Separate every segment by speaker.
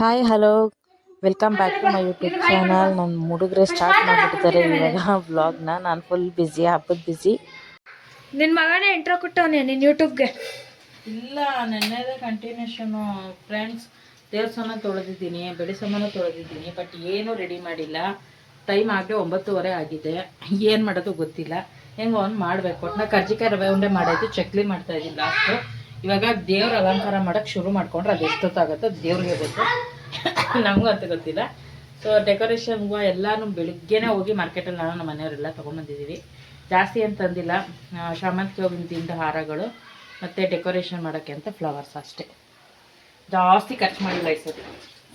Speaker 1: Hi hello welcome back to my YouTube channel. ನನ್ನ ಹುಡುಗರೆ start ಮಾಡಿಬಿಟ್ಟಿದ್ದಾರೆ ಇವಾಗ ವ್ಲಾಗ್ನ. ನಾನು ಫುಲ್ ಬ್ಯುಸಿ, ಹಬ್ಬದ ಬ್ಯುಸಿ.
Speaker 2: ನಿನ್ನ ಮಗನೇ ಇಂಟ್ರೋ ಕೊಟ್ಟವನೇ ನಿನ್ನ ಯೂಟ್ಯೂಬ್ಗೆ.
Speaker 1: ಇಲ್ಲ, ನೆನ್ನೆದೇ ಕಂಟಿನ್ಯೂಷನು. ಫ್ರೆಂಡ್ಸ್, ದೇವ್ರ ಸಾಮಾನು ತೊಳೆದಿದ್ದೀನಿ, ಬೆಳೆ ಸಾಮಾನು ತೊಳೆದಿದ್ದೀನಿ, ಬಟ್ ಏನೂ ರೆಡಿ ಮಾಡಿಲ್ಲ. ಟೈಮ್ ಆಗದೆ 9:30 ಆಗಿದೆ. ಏನು ಮಾಡೋದು ಗೊತ್ತಿಲ್ಲ. ಹೆಂಗೆ ಒಂದು ಮಾಡಬೇಕು. ಒಟ್ಟಿನ ಕರ್ಜಿಕಾಯಿ ರವೆ ಉಂಡೆ ಮಾಡಾಯಿತು, ಚಕ್ಲಿ ಮಾಡ್ತಾಯಿದ್ದೀನಿ ಲಾಸ್ಟು. ಇವಾಗ ದೇವ್ರ ಅಲಂಕಾರ ಮಾಡೋಕ್ಕೆ ಶುರು ಮಾಡ್ಕೊಂಡ್ರೆ ಅದು ಎಷ್ಟೊತ್ತಾಗುತ್ತೆ ದೇವ್ರಿಗೆ ಗೊತ್ತು, ನಮಗೂ ಅಂತ ಗೊತ್ತಿಲ್ಲ. ಸೊ ಡೆಕೋರೇಷನ್ ಹೂವು ಎಲ್ಲನೂ ಬೆಳಿಗ್ಗೆನೇ ಹೋಗಿ ಮಾರ್ಕೆಟಲ್ಲಿ ನಾನು ನಮ್ಮ ಮನೆಯವರೆಲ್ಲ ತೊಗೊಂಬಂದಿದ್ದೀವಿ. ಜಾಸ್ತಿ ಏನು ತಂದಿಲ್ಲ. ಶಾಮಂತಿಗೆ ಹೂವಿನ ದಿಂಡು ಹಾರಗಳು ಮತ್ತು ಡೆಕೋರೇಷನ್ ಮಾಡೋಕ್ಕೆ ಅಂತ ಫ್ಲವರ್ಸ್ ಅಷ್ಟೇ. ಜಾಸ್ತಿ ಖರ್ಚು ಮಾಡಿಲ್ಲ ಈ ಸತಿ,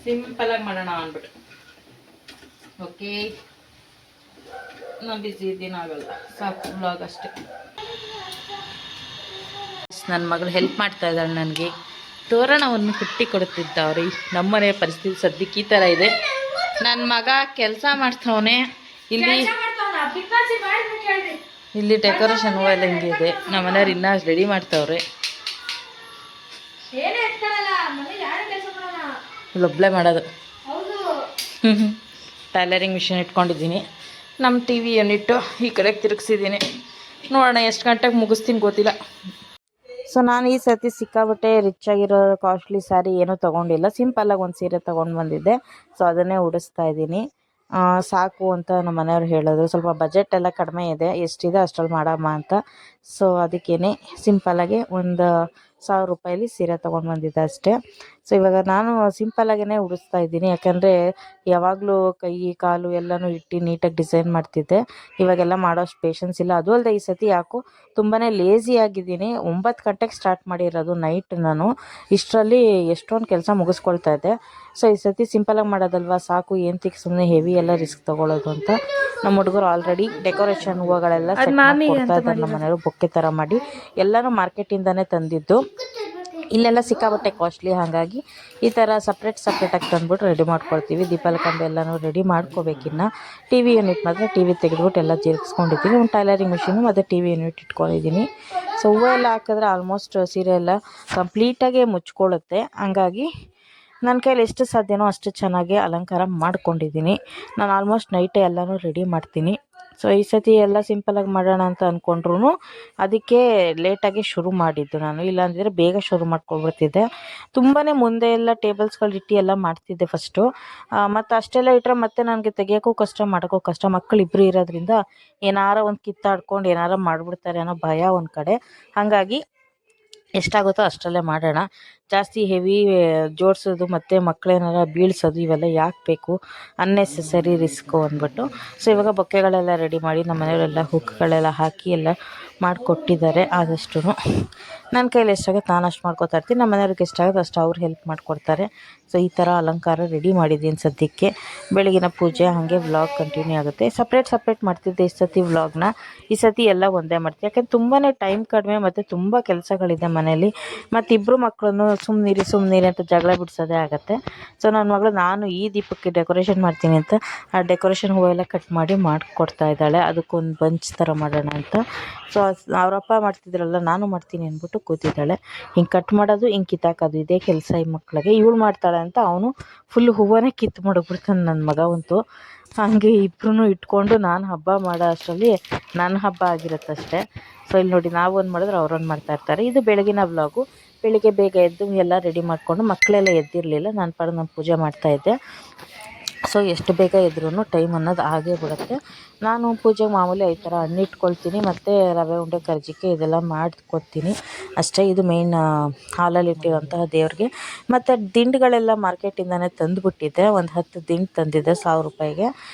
Speaker 1: ಸಿಂಪಲಾಗಿ ಮಾಡೋಣ ಅಂದ್ಬಿಟ್ಟು. ಓಕೆ, ನಾನು ಬಿಸಿ ಇದ್ದೀನಿ, ಆಗಲ್ಲ, ಸಾಕು ವ್ಲಾಗ್ ಅಷ್ಟೇ. ನನ್ನ ಮಗಳು ಹೆಲ್ಪ್ ಮಾಡ್ತಾ ಇದ್ದಾಳೆ ನನಗೆ. ತೋರಣವನ್ನು ಕುಟ್ಟಿ ಕೊಡುತ್ತಿದ್ದವ್ರಿ. ನಮ್ಮನೆಯ ಪರಿಸ್ಥಿತಿ ಸದ್ಯಕ್ಕೆ ಈ ಥರ ಇದೆ. ನನ್ನ ಮಗ ಕೆಲಸ ಮಾಡ್ತಾವನೆ. ಇಲ್ಲಿ ಡೆಕೋರೇಷನ್ ಹೂವು ಎಲ್ಲ ಹಿಂಗಿದೆ. ನಮ್ಮ ಮನೆಯವ್ರು ಇನ್ನೂ ರೆಡಿ ಮಾಡ್ತಾವ್ರೆ. ಇಲ್ಲೊಬ್ಳೆ ಮಾಡೋದು. ಟೈಲರಿಂಗ್ ಮಿಷಿನ್ ಇಟ್ಕೊಂಡಿದ್ದೀನಿ. ನಮ್ಮ ಟಿ ವಿ ಯೂನಿಟ್ಟು ಈ ಕಡೆಗೆ ತಿರುಗಿಸಿದ್ದೀನಿ. ನೋಡೋಣ ಎಷ್ಟು ಗಂಟೆಗೆ ಮುಗಿಸ್ತೀನಿ ಗೊತ್ತಿಲ್ಲ. ಸೊ ನಾನು ಈ ಸರ್ತಿ ಸಿಕ್ಕಾಬಟ್ಟೆ ರಿಚ್ ಆಗಿರೋ ಕಾಸ್ಟ್ಲಿ ಸ್ಯಾರಿ ಏನೂ ತೊಗೊಂಡಿಲ್ಲ. ಸಿಂಪಲ್ಲಾಗಿ ಒಂದು ಸೀರೆ ತೊಗೊಂಡು ಬಂದಿದ್ದೆ. ಸೊ ಅದನ್ನೇ ಉಡಿಸ್ತಾ ಇದ್ದೀನಿ. ಸಾಕು ಅಂತ ನಮ್ಮ ಮನೆಯವ್ರು ಹೇಳಿದ್ರು. ಸ್ವಲ್ಪ ಬಜೆಟ್ ಎಲ್ಲ ಕಡಿಮೆ ಇದೆ, ಎಷ್ಟಿದೆ ಅಷ್ಟರಲ್ಲಿ ಮಾಡಮ್ಮ ಅಂತ. ಸೊ ಅದಕ್ಕೇ ಸಿಂಪಲ್ಲಾಗಿ ಒಂದು 1000 ರೂಪಾಯಲ್ಲಿ ಸೀರೆ ತೊಗೊಂಡು ಬಂದಿದ್ದೆ ಅಷ್ಟೇ. ಸೊ ಇವಾಗ ನಾನು ಸಿಂಪಲ್ಲಾಗೇ ಉಡಿಸ್ತಾ ಇದ್ದೀನಿ. ಯಾಕಂದರೆ ಯಾವಾಗಲೂ ಕೈ ಕಾಲು ಎಲ್ಲನೂ ಇಟ್ಟು ನೀಟಾಗಿ ಡಿಸೈನ್ ಮಾಡ್ತಿದ್ದೆ. ಇವಾಗೆಲ್ಲ ಮಾಡೋಷ್ಟು ಪೇಷನ್ಸ್ ಇಲ್ಲ. ಅದು ಅಲ್ಲದೆ ಈ ಸತಿ ಯಾಕೋ ತುಂಬಾ ಲೇಝಿ ಆಗಿದ್ದೀನಿ. 9 ಗಂಟೆಗೆ ಸ್ಟಾರ್ಟ್ ಮಾಡಿರೋದು ನೈಟ್. ನಾನು ಇಷ್ಟರಲ್ಲಿ ಎಷ್ಟೊಂದು ಕೆಲಸ ಮುಗಿಸ್ಕೊಳ್ತಾ ಇದ್ದೆ. ಸೊ ಈ ಸತಿ ಸಿಂಪಲಾಗಿ ಮಾಡೋದಲ್ವ, ಸಾಕು ಏನಂತಿಗೆ ಸುಮ್ಮನೆ ಹೆವಿ ಎಲ್ಲ ರಿಸ್ಕ್ ತೊಗೊಳ್ಳೋದು ಅಂತ ನಮ್ಮ ಹುಡುಗರು ಆಲ್ರೆಡಿ ಡೆಕೋರೇಷನ್ ಹೂವುಗಳೆಲ್ಲ ಸೆಟ್ ಕೊಡ್ತಾ ಇದ್ದಾರೆ. ನಮ್ಮ ಮನೆಯವರು ಬೊಕ್ಕೆ ಥರ ಮಾಡಿ ಎಲ್ಲನೂ ಮಾರ್ಕೆಟಿಂದನೇ ತಂದಿದ್ದು. ಇಲ್ಲೆಲ್ಲ ಸಿಕ್ಕಾಬಟ್ಟೆ ಕಾಸ್ಟ್ಲಿ, ಹಾಗಾಗಿ ಈ ಥರ ಸಪ್ರೇಟಾಗಿ ತಂದುಬಿಟ್ಟು ರೆಡಿ ಮಾಡ್ಕೊಳ್ತೀವಿ. ದೀಪಾವಳಿ ಎಲ್ಲನೂ ರೆಡಿ ಮಾಡ್ಕೋಬೇಕಿನ್ನು. ಟಿ ವಿ ಯೂನಿಟ್ ಮಾತ್ರ ಟಿ ವಿ ತೆಗೆದುಬಿಟ್ಟು ಎಲ್ಲ ಜೀರ್ಗಿಸ್ಕೊಂಡಿದ್ದೀನಿ. ಒಂದು ಟೈಲರಿಂಗ್ ಮಿಷಿನು ಮತ್ತು ಟಿ ವಿ ಯೂನಿಟ್ ಇಟ್ಕೊಂಡಿದ್ದೀನಿ. ಸೊ ಹೂವು ಎಲ್ಲ ಹಾಕಿದ್ರೆ ಆಲ್ಮೋಸ್ಟ್ ಸೀರೆ ಎಲ್ಲ ಕಂಪ್ಲೀಟಾಗಿ ಮುಚ್ಕೊಳ್ಳುತ್ತೆ. ಹಂಗಾಗಿ ನನ್ನ ಕೈಲಿ ಎಷ್ಟು ಸಾಧ್ಯನೋ ಅಷ್ಟು ಚೆನ್ನಾಗಿ ಅಲಂಕಾರ ಮಾಡ್ಕೊಂಡಿದ್ದೀನಿ. ನಾನು ಆಲ್ಮೋಸ್ಟ್ ನೈಟೇ ಎಲ್ಲನೂ ರೆಡಿ ಮಾಡ್ತೀನಿ. ಸೊ ಈ ಸತಿ ಎಲ್ಲ ಸಿಂಪಲಾಗಿ ಮಾಡೋಣ ಅಂತ ಅಂದ್ಕೊಂಡ್ರು ಅದಕ್ಕೆ ಲೇಟಾಗಿ ಶುರು ಮಾಡಿದ್ದು ನಾನು. ಇಲ್ಲಾಂದರೆ ಬೇಗ ಶುರು ಮಾಡ್ಕೊಳ್ಬಿಡ್ತಿದ್ದೆ. ತುಂಬಾ ಮುಂದೆ ಎಲ್ಲ ಟೇಬಲ್ಸ್ಗಳು ಇಟ್ಟು ಎಲ್ಲ ಮಾಡ್ತಿದ್ದೆ ಫಸ್ಟು. ಮತ್ತು ಅಷ್ಟೆಲ್ಲ ಇಟ್ಟರೆ ಮತ್ತೆ ನನಗೆ ತೆಗಿಯೋಕ್ಕೂ ಕಷ್ಟ, ಮಾಡೋಕ್ಕೂ ಕಷ್ಟ. ಮಕ್ಕಳಿಬ್ಬರು ಇರೋದ್ರಿಂದ ಏನಾರ ಒಂದು ಕಿತ್ತಾಡ್ಕೊಂಡು ಏನಾರ ಮಾಡಿಬಿಡ್ತಾರೆ ಅನ್ನೋ ಭಯ ಒಂದು ಕಡೆ. ಹಾಗಾಗಿ ಎಷ್ಟಾಗುತ್ತೋ ಅಷ್ಟರಲ್ಲೇ ಮಾಡೋಣ. ಜಾಸ್ತಿ ಹೆವಿ ಜೋಡಿಸೋದು ಮತ್ತು ಮಕ್ಕಳೇನಾರ ಬೀಳ್ಸೋದು ಇವೆಲ್ಲ ಯಾಕೆ ಬೇಕು, ಅನ್ನೆಸೆಸರಿ ರಿಸ್ಕು ಅಂದ್ಬಿಟ್ಟು. ಸೊ ಇವಾಗ ಬೊಕ್ಕೆಗಳೆಲ್ಲ ರೆಡಿ ಮಾಡಿ ನಮ್ಮ ಮನೆಯವರೆಲ್ಲ ಹುಕ್ಗಳೆಲ್ಲ ಹಾಕಿ ಎಲ್ಲ ಮಾಡಿಕೊಟ್ಟಿದ್ದಾರೆ. ಆದಷ್ಟು ನನ್ನ ಕೈಲಿ ಎಷ್ಟಾಗುತ್ತೆ ನಾನು ಅಷ್ಟು ಮಾಡ್ಕೊತಾ ಇರ್ತೀನಿ. ನಮ್ಮ ಮನೆಯವ್ರಿಗೆ ಎಷ್ಟಾಗುತ್ತೆ ಅಷ್ಟು ಅವ್ರು ಹೆಲ್ಪ್ ಮಾಡಿಕೊಡ್ತಾರೆ. ಸೊ ಈ ಥರ ಅಲಂಕಾರ ರೆಡಿ ಮಾಡಿದ್ದೀನಿ ಸದ್ಯಕ್ಕೆ. ಬೆಳಗಿನ ಪೂಜೆ ಹಾಗೆ ವ್ಲಾಗ್ ಕಂಟಿನ್ಯೂ ಆಗುತ್ತೆ. ಸಪ್ರೇಟ್ ಮಾಡ್ತಿದ್ದೆ ಈ ಸತಿ ವ್ಲಾಗ್ನ. ಈ ಸತಿ ಎಲ್ಲ ಒಂದೇ ಮಾಡ್ತೀನಿ. ಯಾಕೆಂದ್ರೆ ತುಂಬಾ ಟೈಮ್ ಕಡಿಮೆ ಮತ್ತು ತುಂಬ ಕೆಲಸಗಳಿದೆ ಮನೇಲಿ. ಮತ್ತು ಇಬ್ಬರು ಮಕ್ಕಳನ್ನು ಸುಮ್ಮನಿರಿ ಅಂತ ಜಗಳ ಬಿಡಿಸೋದೇ ಆಗುತ್ತೆ. ಸೊ ನನ್ನ ಮಗಳು ನಾನು ಈ ದೀಪಕ್ಕೆ ಡೆಕೋರೇಷನ್ ಮಾಡ್ತೀನಿ ಅಂತ ಆ ಡೆಕೋರೇಷನ್ ಹೂವೆಲ್ಲ ಕಟ್ ಮಾಡಿ ಮಾಡಿಕೊಡ್ತಾ ಇದ್ದಾಳೆ. ಅದಕ್ಕೊಂದು ಬಂಚ್ ಥರ ಮಾಡೋಣ ಅಂತ. ಸೊ ಅವರಪ್ಪ ಮಾಡ್ತಿದ್ರಲ್ಲ ನಾನು ಮಾಡ್ತೀನಿ ಅಂದ್ಬಿಟ್ಟು ಕೂತಿದ್ದಾಳೆ. ಹಿಂಗೆ ಕಟ್ ಮಾಡೋದು, ಹಿಂಗೆ ಕಿತ್ತಾಕೋದು ಇದೇ ಕೆಲಸ ಈ ಮಕ್ಕಳಿಗೆ. ಇವಳು ಮಾಡ್ತಾಳೆ ಅಂತ ಅವನು ಫುಲ್ ಹೂವನ್ನೇ ಕಿತ್ತು ಮಾಡಿಬಿಡ್ತಾನೆ ನನ್ನ ಮಗ ಅಂತೂ. ಹಾಗೆ ಇಬ್ಬರೂ ಇಟ್ಕೊಂಡು ನಾನು ಹಬ್ಬ ಮಾಡೋ ಅಷ್ಟರಲ್ಲಿ ನನ್ನ ಹಬ್ಬ ಆಗಿರುತ್ತಷ್ಟೇ. ಸೊ ಇಲ್ಲಿ ನೋಡಿ, ನಾವೊಂದು ಮಾಡಿದ್ರೆ ಅವರೊಂದು ಮಾಡ್ತಾಯಿರ್ತಾರೆ. ಇದು ಬೆಳಗಿನ ವ್ಲಾಗು. ಬೆಳಿಗ್ಗೆ ಬೇಗ ಎದ್ದು ಎಲ್ಲ ರೆಡಿ ಮಾಡಿಕೊಂಡು, ಮಕ್ಕಳೆಲ್ಲ ಎದ್ದಿರಲಿಲ್ಲ, ನಾನು ಪಾಡಿಗೆ ನಾನು ಪೂಜೆ ಮಾಡ್ತಾಯಿದ್ದೆ. ಸೊ ಎಷ್ಟು ಬೇಗ ಇದ್ರೂ ಟೈಮ್ ಅನ್ನೋದು ಆಗೇ ಬಿಡುತ್ತೆ. ನಾನು ಪೂಜೆಗೆ ಮಾಮೂಲಿ ಈ ಥರ ಹಣ್ಣು ಇಟ್ಕೊಳ್ತೀನಿ ಮತ್ತು ರವೆ ಉಂಡೆ ಕರ್ಜಿಕೆ ಇದೆಲ್ಲ ಮಾಡ್ಕೊತೀನಿ ಅಷ್ಟೇ. ಇದು ಮೇಯ್ನ್ ಹಾಲಲ್ಲಿ ಇಟ್ಟಿರೋಂತಹ ದೇವ್ರಿಗೆ. ಮತ್ತು ದಿಂಡುಗಳೆಲ್ಲ ಮಾರ್ಕೆಟಿಂದನೇ ತಂದುಬಿಟ್ಟಿದ್ದೆ. ಒಂದು 10 ದಿಂಡು ತಂದಿದ್ದೆ 1000 ರೂಪಾಯಿಗೆ.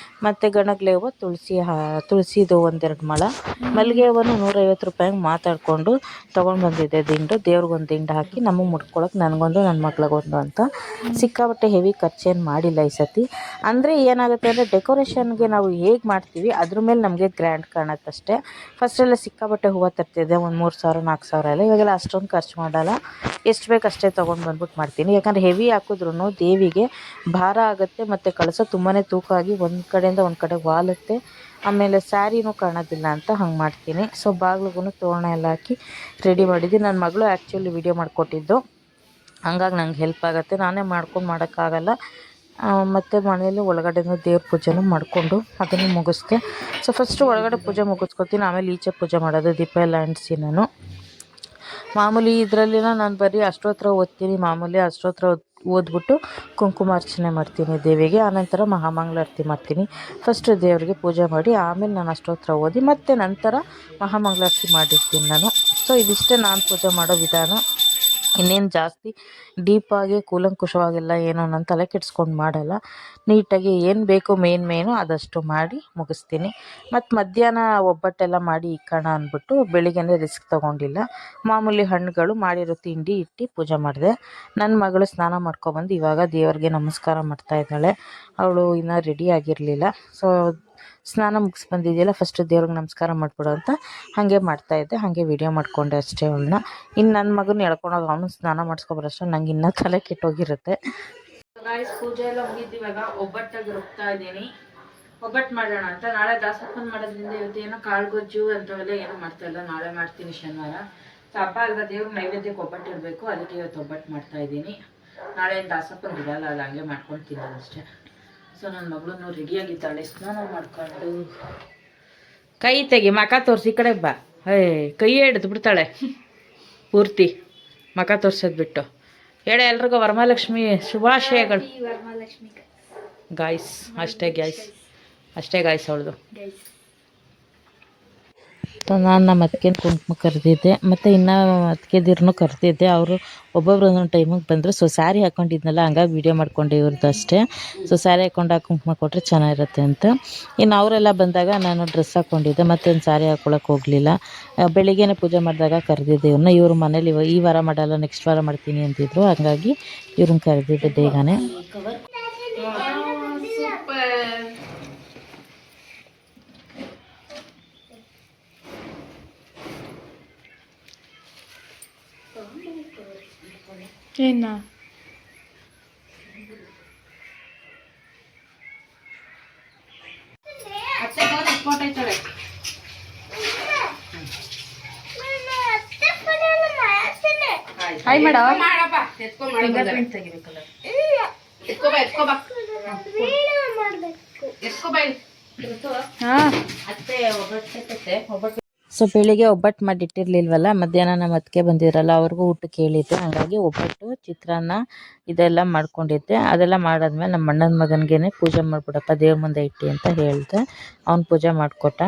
Speaker 1: ಮತ್ತು ಗಣಗಲೆ ಹೂವು, ತುಳಸಿದು 1-2 ಮೊಳ, ಮಲ್ಲಿಗೆ ಹೂವನ್ನು 150 ರೂಪಾಯಿಗೆ ಮಾತಾಡಿಕೊಂಡು ತೊಗೊಂಡು ಬಂದಿದ್ದೆ ದಿಂಡು. ದೇವ್ರಿಗೊಂದು ದಿಂಡು ಹಾಕಿ ನಮಗೆ ಮುಡ್ಕೊಳಕ್ಕೆ ನನಗೊಂದು ನನ್ನ ಮಗಳಿಗೊಂದು ಅಂತ. ಸಿಕ್ಕಾಬಟ್ಟೆ ಹೆವಿ ಖರ್ಚೇನು ಮಾಡಿಲ್ಲ ಈ ಸತಿ. ಅಂದರೆ ಏನಾಗುತ್ತೆ ಅಂದರೆ ಡೆಕೋರೇಷನ್ಗೆ ನಾವು ಹೇಗೆ ಮಾಡ್ತೀವಿ ಅದ್ರ ಮೇಲೆ ನಮಗೆ ಗ್ರ್ಯಾಂಡ್ ಕಾಣುತ್ತಷ್ಟೇ. ಫಸ್ಟೆಲ್ಲ ಸಿಕ್ಕಾಬಟ್ಟೆ ಹೂವು ತರ್ತಿದ್ದೆ, ಒಂದು 3000-4000 ಎಲ್ಲ. ಇವಾಗೆಲ್ಲ ಅಷ್ಟೊಂದು ಖರ್ಚು ಮಾಡಲ್ಲ. ಎಷ್ಟು ಬೇಕು ಅಷ್ಟೇ ತೊಗೊಂಡು ಬಂದ್ಬಿಟ್ಟು ಮಾಡ್ತೀನಿ. ಯಾಕಂದರೆ ಹೆವಿ ಹಾಕಿದ್ರೂ ದೇವಿಗೆ ಭಾರ ಆಗುತ್ತೆ ಮತ್ತು ಕಳಸ ತುಂಬಾ ತೂಕ ಆಗಿ ಒಂದು ಕಡೆಯಿಂದ ಒಂದು ಕಡೆಗೆ ವಾಲುತ್ತೆ. ಆಮೇಲೆ ಸ್ಯಾರಿನೂ ಕಾಣೋದಿಲ್ಲ ಅಂತ ಹಂಗೆ ಮಾಡ್ತೀನಿ. ಸೊ ಬಾಗಿಲಿಗೂ ತೋರಣ ಎಲ್ಲ ಹಾಕಿ ರೆಡಿ ಮಾಡಿದ್ದೀನಿ. ನನ್ನ ಮಗಳು ಆ್ಯಕ್ಚುಲಿ ವಿಡಿಯೋ ಮಾಡಿಕೊಟ್ಟಿದ್ದು. ಹಂಗಾಗಿ ನಂಗೆ ಹೆಲ್ಪ್ ಆಗುತ್ತೆ. ನಾನೇ ಮಾಡ್ಕೊಂಡು ಮಾಡೋಕ್ಕಾಗಲ್ಲ. ಮತ್ತು ಮನೆಯಲ್ಲಿ ಒಳಗಡೆನೂ ದೇವ್ರ ಪೂಜೆನೂ ಮಾಡಿಕೊಂಡು ಅದನ್ನು ಮುಗಿಸ್ದೆ. ಸೊ ಫಸ್ಟು ಒಳಗಡೆ ಪೂಜೆ ಮುಗಿಸ್ಕೊತೀನಿ, ಆಮೇಲೆ ಈಚೆ ಪೂಜೆ ಮಾಡೋದು. ದೀಪ ಎಲ್ಲ ಅಂಟಿಸಿ ನಾನು ಮಾಮೂಲಿ ಇದರಲ್ಲಿನ ನಾನು ಬರೀ ಅಷ್ಟೋತ್ರ ಓದ್ತೀನಿ. ಮಾಮೂಲಿ ಅಷ್ಟೋತ್ರ ಓದ್ಬಿಟ್ಟು ಕುಂಕುಮಾರ್ಚನೆ ಮಾಡ್ತೀನಿ ದೇವಿಗೆ. ಆನಂತರ ಮಹಾಮಂಗಳಾರತಿ ಮಾಡ್ತೀನಿ. ಫಸ್ಟು ದೇವರಿಗೆ ಪೂಜೆ ಮಾಡಿ ಆಮೇಲೆ ನಾನು ಅಷ್ಟೋತ್ರ ಓದಿ ಮತ್ತು ನಂತರ ಮಹಾಮಂಗಳಾರತಿ ಮಾಡಿರ್ತೀನಿ ನಾನು. ಸೊ ಇದಿಷ್ಟೇ ನಾನು ಪೂಜೆ ಮಾಡೋ ವಿಧಾನ. ಇನ್ನೇನು ಜಾಸ್ತಿ ಡೀಪಾಗಿ ಕೂಲಂಕುಷವಾಗೆಲ್ಲ ಏನೋ ನಾನು ತಲೆ ಕೆಡ್ಸ್ಕೊಂಡು ಮಾಡಲ್ಲ. ನೀಟಾಗಿ ಏನು ಬೇಕು ಮೇನು ಅದಷ್ಟು ಮಾಡಿ ಮುಗಿಸ್ತೀನಿ. ಮತ್ತು ಮಧ್ಯಾಹ್ನ ಒಬ್ಬಟ್ಟೆಲ್ಲ ಮಾಡಿ ಇಕ್ಕೋಣ ಅಂದ್ಬಿಟ್ಟು ಬೆಳಿಗ್ಗೆನೇ ರಿಸ್ಕ್ ತೊಗೊಂಡಿಲ್ಲ. ಮಾಮೂಲಿ ಹಣ್ಣುಗಳು ಮಾಡಿರೋ ತಿಂಡಿ ಇಟ್ಟು ಪೂಜೆ ಮಾಡಿದೆ. ನನ್ನ ಮಗಳು ಸ್ನಾನ ಮಾಡ್ಕೊಬಂದು ಇವಾಗ ದೇವರಿಗೆ ನಮಸ್ಕಾರ ಮಾಡ್ತಾಯಿದ್ದಾಳೆ. ಅವಳು ಇನ್ನೂ ರೆಡಿ ಆಗಿರಲಿಲ್ಲ. ಸೊ ಸ್ನಾನ ಮುಗಿಸಿ ಬಂದಿದೆಯಲ್ಲ, ಫಸ್ಟು ದೇವ್ರಿಗೆ ನಮಸ್ಕಾರ ಮಾಡಿಬಿಡು ಅಂತ ಹಾಗೆ ಮಾಡ್ತಾಯಿದ್ದೆ. ಹಾಗೆ ವೀಡಿಯೋ ಮಾಡಿಕೊಂಡೆ ಅಷ್ಟೇ ಅವಳನ್ನ. ಇನ್ನು ನನ್ನ ಮಗನ ಎಳ್ಕೊಂಡೋಗಿ ಅವನು ಸ್ನಾನ ಮಾಡಿಸ್ಕೊಬರೋಷ್ಟು ನಂಗೆ ಇನ್ನೂ ತಲೆ ಕೆಟ್ಟೋಗಿರುತ್ತೆ. ಗಾಯ್ಸ್, ಪೂಜೆ ಎಲ್ಲ ಮುಗಿದ್ದು ಇವಾಗ ಒಬ್ಬಟ್ಟಾಗಿ ರುಬ್ತಾ ಇದ್ದೀನಿ. ಒಬ್ಬಟ್ಟು ಮಾಡೋಣ ಅಂತ. ನಾಳೆ ದಾಸಪ್ಪನ ಮಾಡೋದ್ರಿಂದ ಇವತ್ತೇನೋ ಕಾಳು ಗೊಜ್ಜು ಅಂಥವೆಲ್ಲ ಏನೂ ಮಾಡ್ತಾಯಿಲ್ಲ. ನಾಳೆ ಮಾಡ್ತೀನಿ ಶನಿವಾರ. ಸೊ ಹಬ್ಬ ಅಲ್ವಾ, ದೇವ್ರಿಗೆ ನೈವೇದ್ಯಕ್ಕೆ ಒಬ್ಬಟ್ಟು ಇರಬೇಕು, ಅದಕ್ಕೆ ಇವತ್ತು ಒಬ್ಬಟ್ಟು ಮಾಡ್ತಾಯಿದ್ದೀನಿ. ನಾಳೆ ಏನು ದಾಸಪ್ಪನ ಇರಲ್ಲ, ಅದು ಹಂಗೆ ಮಾಡ್ಕೊಂಡು ತಿನ್ನೋದು ಅಷ್ಟೇ. ಸೊ ನನ್ನ ಮಗಳೂ ರೆಡಿಯಾಗಿದ್ದಾಳೆ ಸ್ನಾನ ಮಾಡ್ಕೊಂಡು. ಕೈ ತೆಗಿ, ಮಕ ತೋರಿಸಿ, ಈ ಕಡೆ ಬಾ. ಕೈ ಹಿಡಿದು ಬಿಡ್ತಾಳೆ ಪೂರ್ತಿ ಮಕ ತೋರ್ಸೋದು ಬಿಟ್ಟು. ಹೇಳ ಎಲ್ರಿಗೂ ವರಮಹಾಲಕ್ಷ್ಮಿ ಶುಭಾಶಯಗಳು. ಗಾಯ್ಸ್ ಅಷ್ಟೇ ಗಾಯ್ಸ್ ಅವಳದು. ನಾನು ನಮ್ಮ ಅತ್ತಿಗೆನ ಕುಂಕುಮ ಕರೆದಿದ್ದೆ, ಮತ್ತು ಇನ್ನು ಅತ್ತಿಗೆದಿರ್ನೂ ಕರೆದಿದ್ದೆ. ಅವರು ಒಬ್ಬೊಬ್ರು ಒಂದೊಂದು ಟೈಮಿಗೆ ಬಂದರು. ಸೊ ಸ್ಯಾರಿ ಹಾಕ್ಕೊಂಡಿದ್ನಲ್ಲ, ಹಂಗಾಗಿ ವೀಡಿಯೋ ಮಾಡ್ಕೊಂಡೆ ಇವ್ರದ್ದು ಅಷ್ಟೇ. ಸೊ ಸ್ಯಾರಿ ಹಾಕ್ಕೊಂಡು ಕುಂಕುಮ ಕೊಟ್ಟರೆ ಚೆನ್ನಾಗಿರುತ್ತೆ ಅಂತ. ಇನ್ನು ಅವರೆಲ್ಲ ಬಂದಾಗ ನಾನು ಡ್ರೆಸ್ ಹಾಕ್ಕೊಂಡಿದ್ದೆ, ಮತ್ತೊಂದು ಸ್ಯಾರಿ ಹಾಕ್ಕೊಳಕ್ಕೆ ಹೋಗಲಿಲ್ಲ. ಬೆಳಿಗ್ಗೆನೇ ಪೂಜೆ ಮಾಡಿದಾಗ ಕರೆದಿದ್ದೆ ಇವ್ರನ್ನ. ಇವರು ಮನೇಲಿ ಈ ವಾರ ಮಾಡಲ್ಲ, ನೆಕ್ಸ್ಟ್ ವಾರ ಮಾಡ್ತೀನಿ ಅಂತಿದ್ರು. ಹಾಗಾಗಿ ಇವ್ರನ್ನ ಕರೆದಿದ್ದೆ ಬೇಗನೆ.
Speaker 2: ಏನ ಹಾಯ್ ಮೇಡಮ್.
Speaker 1: ಸೊ ಬೆಳಿಗ್ಗೆ ಒಬ್ಬಟ್ಟು ಮಾಡಿಟ್ಟಿರ್ಲಿಲ್ವಲ್ಲ, ಮಧ್ಯಾಹ್ನ ನಮ್ಮ ಅತ್ತಿಗೆ ಬಂದಿದ್ರಲ್ಲ, ಅವ್ರಿಗೂ ಊಟಕ್ಕೆ ಹೇಳಿದ್ದೆ. ಹಾಗಾಗಿ ಒಬ್ಬಟ್ಟು, ಚಿತ್ರಾನ್ನ ಇದೆಲ್ಲ ಮಾಡ್ಕೊಂಡಿದ್ದೆ. ಅದೆಲ್ಲ ಮಾಡಾದ್ಮೇಲೆ ನಮ್ಮ ಅಣ್ಣನ ಮಗನಿಗೆ ಪೂಜೆ ಮಾಡಿಬಿಡಪ್ಪ ದೇವ್ರ ಮುಂದೆ ಇಟ್ಟು ಅಂತ ಹೇಳಿದೆ. ಅವ್ನು ಪೂಜೆ ಮಾಡಿಕೊಟ್ಟ.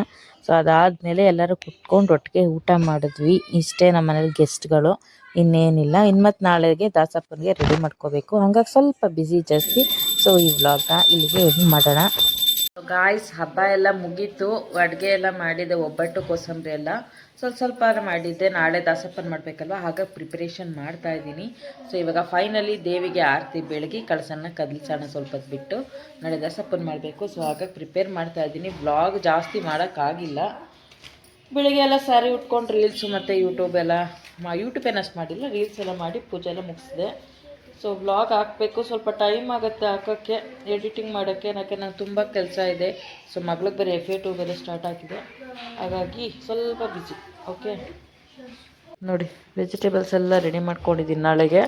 Speaker 1: ಸೊ ಅದಾದಮೇಲೆ ಎಲ್ಲರೂ ಕುತ್ಕೊಂಡು ಒಟ್ಟಿಗೆ ಊಟ ಮಾಡಿದ್ವಿ. ಇಷ್ಟೇ ನಮ್ಮ ಮನೇಲಿ ಗೆಸ್ಟ್ಗಳು, ಇನ್ನೇನಿಲ್ಲ. ಇನ್ನು ಮತ್ತು ನಾಳೆಗೆ ದಾಸಪ್ಪನಿಗೆ ರೆಡಿ ಮಾಡ್ಕೋಬೇಕು. ಹಂಗಾಗಿ ಸ್ವಲ್ಪ ಬ್ಯುಸಿ ಜಾಸ್ತಿ. ಸೊ ಈ ವ್ಲಾಗ್ನ ಇಲ್ಲಿಗೆ ಎಂಡ್ ಮಾಡೋಣ. ಗಾಯ್ಸ್, ಹಬ್ಬ ಎಲ್ಲ ಮುಗೀತು. ಅಡುಗೆ ಎಲ್ಲ ಮಾಡಿದ್ದೆ, ಒಬ್ಬಟ್ಟು ಕೋಸಂಬರಿ ಎಲ್ಲ ಸ್ವಲ್ಪ ಮಾಡಿದ್ದೆ. ನಾಳೆ ದಾಸಪ್ಪನ ಮಾಡಬೇಕಲ್ವ, ಹಾಗಾಗಿ ಪ್ರಿಪ್ರೇಷನ್ ಮಾಡ್ತಾಯಿದ್ದೀನಿ. ಸೊ ಇವಾಗ ಫೈನಲಿ ದೇವಿಗೆ ಆರತಿ ಬೆಳಗಿ ಕಳಸನ್ನ ಕದಲಿಸೋಣ ಸ್ವಲ್ಪ ಹೊತ್ತು ಬಿಟ್ಟು. ನಾಳೆ ದಾಸಪ್ಪನ ಮಾಡಬೇಕು. ಸೊ ಹಾಗಾಗಿ ಪ್ರಿಪೇರ್ ಮಾಡ್ತಾಯಿದ್ದೀನಿ. ವ್ಲಾಗ್ ಜಾಸ್ತಿ ಮಾಡೋಕ್ಕಾಗಿಲ್ಲ. ಬೆಳಿಗ್ಗೆ ಎಲ್ಲ ಸ್ಯಾರಿ ಉಟ್ಕೊಂಡು ರೀಲ್ಸು ಮತ್ತು ಯೂಟ್ಯೂಬ್ ಏನಷ್ಟು ಮಾಡಿಲ್ಲ, ರೀಲ್ಸ್ ಎಲ್ಲ ಮಾಡಿ ಪೂಜೆ ಎಲ್ಲ ಮುಗಿಸಿದೆ. ಸೊ ವ್ಲಾಗ್ ಹಾಕಬೇಕು, ಸ್ವಲ್ಪ ಟೈಮ್ ಆಗುತ್ತೆ ಹಾಕೋಕ್ಕೆ, ಎಡಿಟಿಂಗ್ ಮಾಡೋಕ್ಕೆ. ಯಾಕೆ ನಂಗೆ ತುಂಬ ಕೆಲಸ ಇದೆ. ಸೊ ಮಗಳಿಗೆ ಬೇರೆ FA2 ಬೇರೆ ಸ್ಟಾರ್ಟ್ ಆಗಿದೆ, ಹಾಗಾಗಿ ಸ್ವಲ್ಪ ಬ್ಯುಸಿ. ಓಕೆ ನೋಡಿ, ವೆಜಿಟೇಬಲ್ಸ್ ಎಲ್ಲ ರೆಡಿ ಮಾಡ್ಕೊಂಡಿದ್ದೀನಿ ನಾಳೆಗೆ.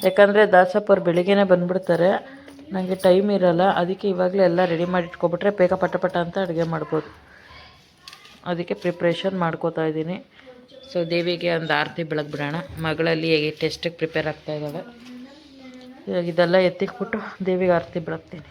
Speaker 1: ಯಾಕಂದರೆ ದಾಸಪ್ಪವ್ರು ಬೆಳಿಗ್ಗೆನೇ ಬಂದುಬಿಡ್ತಾರೆ, ನನಗೆ ಟೈಮ್ ಇರೋಲ್ಲ. ಅದಕ್ಕೆ ಇವಾಗಲೇ ಎಲ್ಲ ರೆಡಿ ಮಾಡಿ ಇಟ್ಕೊಬಿಟ್ರೆ ಬೇಗ ಪಟ ಅಂತ ಅಡುಗೆ ಮಾಡ್ಬೋದು. ಅದಕ್ಕೆ ಪ್ರಿಪ್ರೇಷನ್ ಮಾಡ್ಕೋತಾ ಇದ್ದೀನಿ. ಸೊ ದೇವಿಗೆ ಒಂದು ಆರತಿ ಬೆಳಗ್ಬಿಡೋಣ. ಮಗಳಲ್ಲಿ ಟೆಸ್ಟಿಗೆ ಪ್ರಿಪೇರ್ ಆಗ್ತಾಯಿದ್ದಾವೆ. ಇವಾಗ ಇದೆಲ್ಲ ಎತ್ತಿಕ್ಬಿಟ್ಟು ದೇವಿಗೆ ಆರತಿ ಬೆಳಗ್ತೀನಿ.